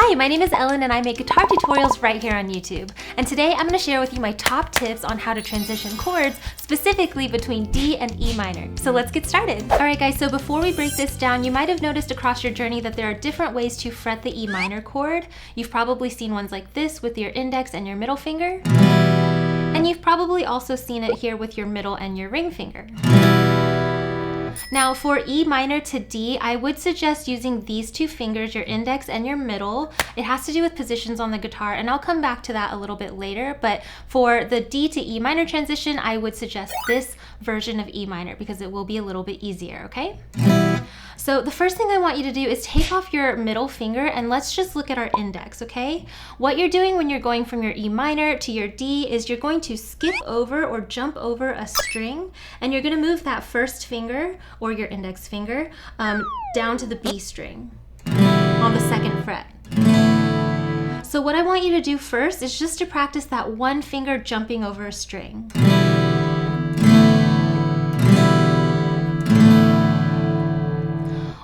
Hi, my name is Ellen and I make guitar tutorials right here on YouTube. And today I'm going to share with you my top tips on how to transition chords, specifically between D and E minor. So let's get started. Alright guys, so before we break this down, you might have noticed across your journey that there are different ways to fret the E minor chord. You've probably seen ones like this with your index and your middle finger. And you've probably also seen it here with your middle and your ring finger. Now for E minor to D, I would suggest using these two fingers, your index and your middle. It has to do with positions on the guitar, and I'll come back to that a little bit later, but for the D to E minor transition, I would suggest this version of E minor because it will be a little bit easier, okay? So the first thing I want you to do is take off your middle finger and let's just look at our index, okay? What you're doing when you're going from your E minor to your D is you're going to skip over or jump over a string, and you're gonna move that first finger or your index finger down to the B string on the second fret. So what I want you to do first is just to practice that one finger jumping over a string.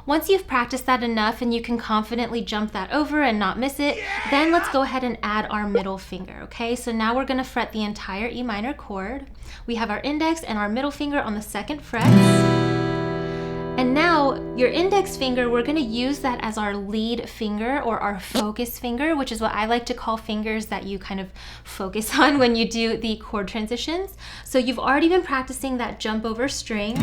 Once you've practiced that enough and you can confidently jump that over and not miss it, then let's go ahead and add our middle finger, okay? So now we're gonna fret the entire E minor chord. We have our index and our middle finger on the second frets. And now your index finger, we're gonna use that as our lead finger or our focus finger, which is what I like to call fingers that you kind of focus on when you do the chord transitions. So you've already been practicing that jump over string.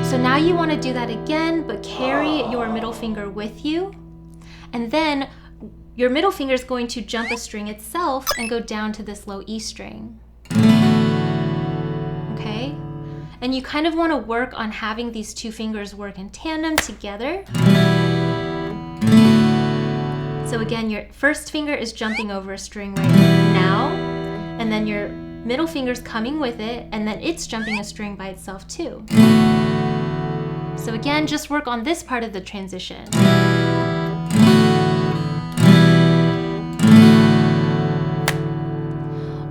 So now you want to do that again, but carry your middle finger with you. And then your middle finger is going to jump a string itself and go down to this low E string. Okay? And you kind of want to work on having these two fingers work in tandem together. So again, your first finger is jumping over a string right now, and then your middle finger's coming with it, and then it's jumping a string by itself too. So again, just work on this part of the transition.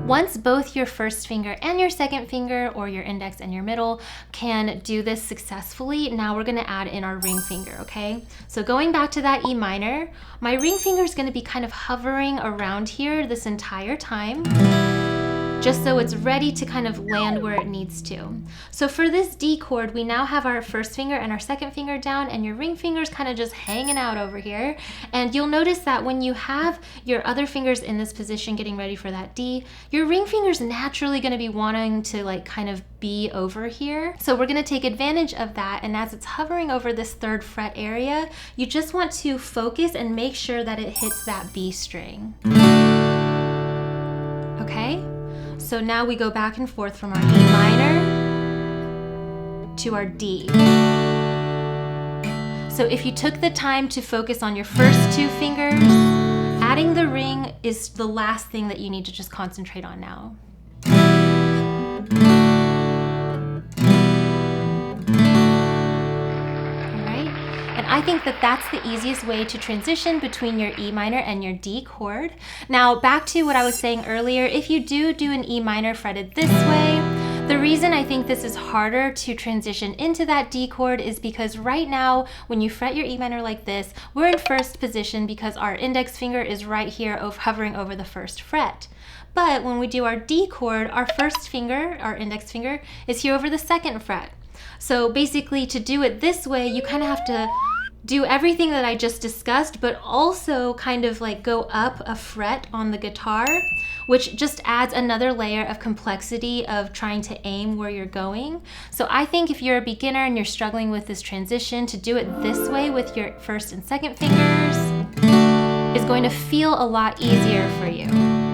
Once both your first finger and your second finger, or your index and your middle, can do this successfully, now we're gonna add in our ring finger, okay? So going back to that E minor, my ring finger is gonna be kind of hovering around here this entire time, just so it's ready to kind of land where it needs to. So for this D chord, we now have our first finger and our second finger down, and your ring finger's kind of just hanging out over here. And you'll notice that when you have your other fingers in this position getting ready for that D, your ring finger's naturally gonna be wanting to like kind of be over here. So we're gonna take advantage of that, and as it's hovering over this third fret area, you just want to focus and make sure that it hits that B string. Okay? So now we go back and forth from our E minor to our D. So if you took the time to focus on your first two fingers, adding the ring is the last thing that you need to just concentrate on now. I think that that's the easiest way to transition between your E minor and your D chord. Now back to what I was saying earlier, if you do an E minor fretted this way, the reason I think this is harder to transition into that D chord is because right now when you fret your E minor like this, we're in first position because our index finger is right here hovering over the first fret. But when we do our D chord, our first finger, our index finger, is here over the second fret. So basically to do it this way, you kind of have to do everything that I just discussed, but also kind of like go up a fret on the guitar, which just adds another layer of complexity of trying to aim where you're going. So I think if you're a beginner and you're struggling with this transition, to do it this way with your first and second fingers is going to feel a lot easier for you.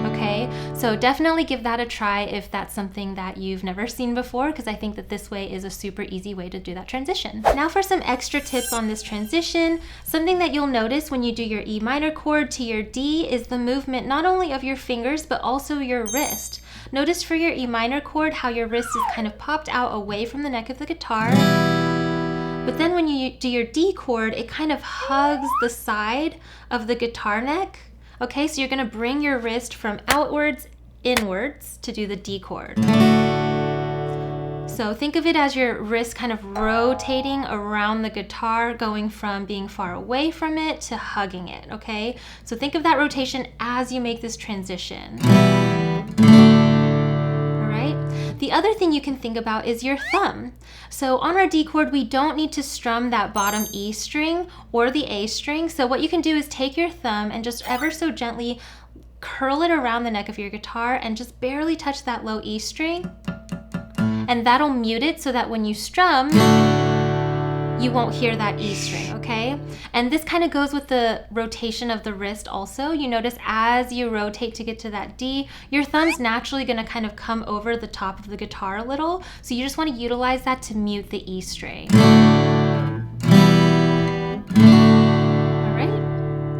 Okay, so definitely give that a try if that's something that you've never seen before, because I think that this way is a super easy way to do that transition. Now for some extra tips on this transition, something that you'll notice when you do your E minor chord to your D is the movement not only of your fingers, but also your wrist. Notice for your E minor chord how your wrist is kind of popped out away from the neck of the guitar. But then when you do your D chord, it kind of hugs the side of the guitar neck. Okay, so you're gonna bring your wrist from outwards, inwards to do the D chord. So think of it as your wrist kind of rotating around the guitar, going from being far away from it to hugging it, okay? So think of that rotation as you make this transition. All right? The other thing you can think about is your thumb. So on our D chord, we don't need to strum that bottom E string or the A string. So what you can do is take your thumb and just ever so gently curl it around the neck of your guitar and just barely touch that low E string. And that'll mute it so that when you strum, you won't hear that E string, okay? And this kind of goes with the rotation of the wrist also. You notice as you rotate to get to that D, your thumb's naturally gonna kind of come over the top of the guitar a little. So you just wanna utilize that to mute the E string.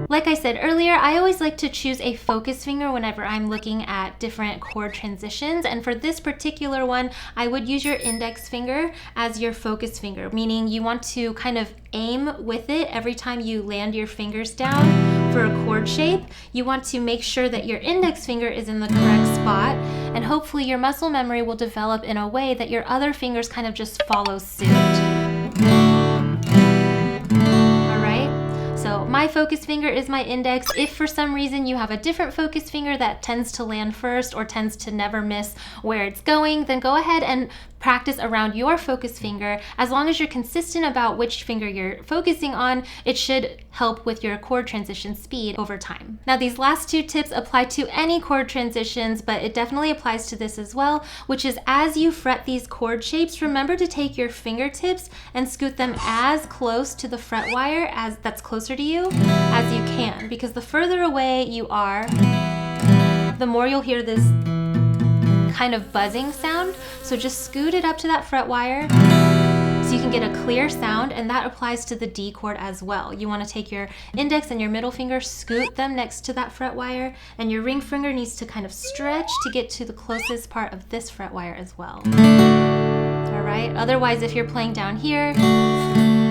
Like I said earlier, I always like to choose a focus finger whenever I'm looking at different chord transitions. And for this particular one, I would use your index finger as your focus finger, meaning you want to kind of aim with it every time you land your fingers down for a chord shape. You want to make sure that your index finger is in the correct spot, and hopefully your muscle memory will develop in a way that your other fingers kind of just follow suit. So my focus finger is my index. If for some reason you have a different focus finger that tends to land first or tends to never miss where it's going, then go ahead and practice around your focus finger. As long as you're consistent about which finger you're focusing on, it should help with your chord transition speed over time. Now these last two tips apply to any chord transitions, but it definitely applies to this as well, which is as you fret these chord shapes, remember to take your fingertips and scoot them as close to the fret wire as that's closer to you as you can, because the further away you are, the more you'll hear this kind of buzzing sound. So just scoot it up to that fret wire so you can get a clear sound, and that applies to the D chord as well. You want to take your index and your middle finger, scoot them next to that fret wire, and your ring finger needs to kind of stretch to get to the closest part of this fret wire as well. All right, otherwise if you're playing down here,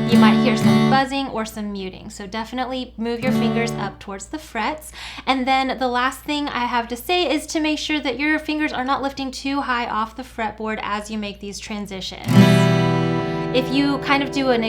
you might hear some buzzing or some muting. So definitely move your fingers up towards the frets. And then the last thing I have to say is to make sure that your fingers are not lifting too high off the fretboard as you make these transitions. If you kind of do I'm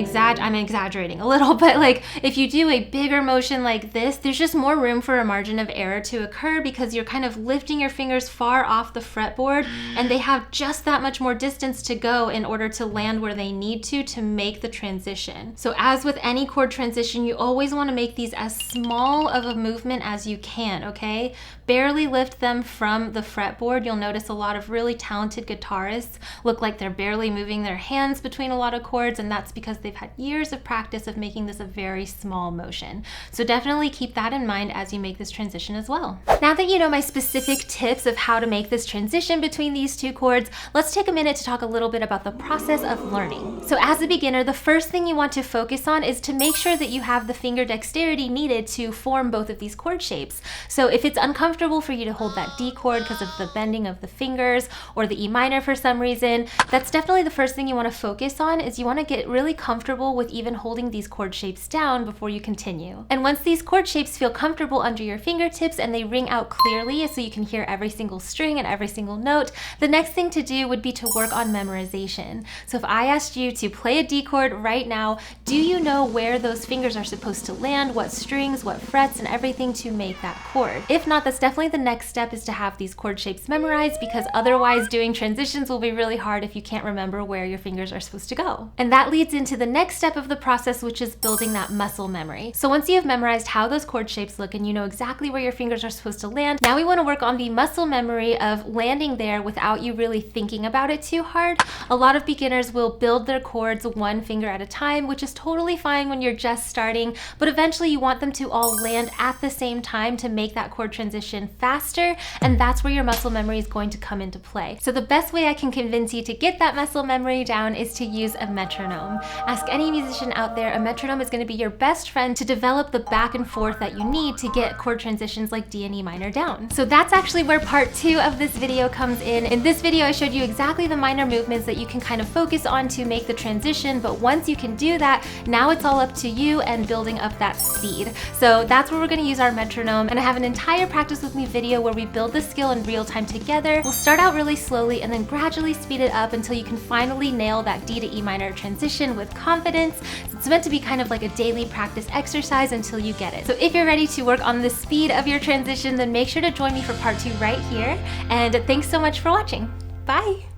exaggerating a little, but like if you do a bigger motion like this, there's just more room for a margin of error to occur because you're kind of lifting your fingers far off the fretboard and they have just that much more distance to go in order to land where they need to make the transition. So as with any chord transition, you always want to make these as small of a movement as you can, okay? Barely lift them from the fretboard. You'll notice a lot of really talented guitarists look like they're barely moving their hands between a lot of chords, and that's because they've had years of practice of making this a very small motion. So definitely keep that in mind as you make this transition as well. Now that you know my specific tips of how to make this transition between these two chords, let's take a minute to talk a little bit about the process of learning. So as a beginner, the first thing you want to focus on is to make sure that you have the finger dexterity needed to form both of these chord shapes. So if it's uncomfortable for you to hold that D chord because of the bending of the fingers or the E minor for some reason, that's definitely the first thing you want to focus on, is you want to get really comfortable with even holding these chord shapes down before you continue. And once these chord shapes feel comfortable under your fingertips and they ring out clearly so you can hear every single string and every single note, the next thing to do would be to work on memorization. So if I asked you to play a D chord right now, do you know where those fingers are supposed to land, what strings, what frets, and everything to make that chord? If not, that's definitely the next step, is to have these chord shapes memorized, because otherwise doing transitions will be really hard if you can't remember where your fingers are supposed to go. And that leads into the next step of the process, which is building that muscle memory. So once you have memorized how those chord shapes look and you know exactly where your fingers are supposed to land, now we want to work on the muscle memory of landing there without you really thinking about it too hard. A lot of beginners will build their chords one finger at a time, which is totally fine when you're just starting, but eventually you want them to all land at the same time to make that chord transition faster, and that's where your muscle memory is going to come into play. So the best way I can convince you to get that muscle memory down is to use a metronome. Ask any musician out there, a metronome is going to be your best friend to develop the back and forth that you need to get chord transitions like D and E minor down. So that's actually where part 2 of this video comes in. In this video, I showed you exactly the minor movements that you can kind of focus on to make the transition, but once you can do that, now it's all up to you and building up that speed. So that's where we're going to use our metronome, and I have an entire practice with me video where we build the skill in real time together. We'll start out really slowly and then gradually speed it up until you can finally nail that D to E minor transition with confidence. It's meant to be kind of like a daily practice exercise until you get it. So if you're ready to work on the speed of your transition, then make sure to join me for part 2 right here. And thanks so much for watching. Bye.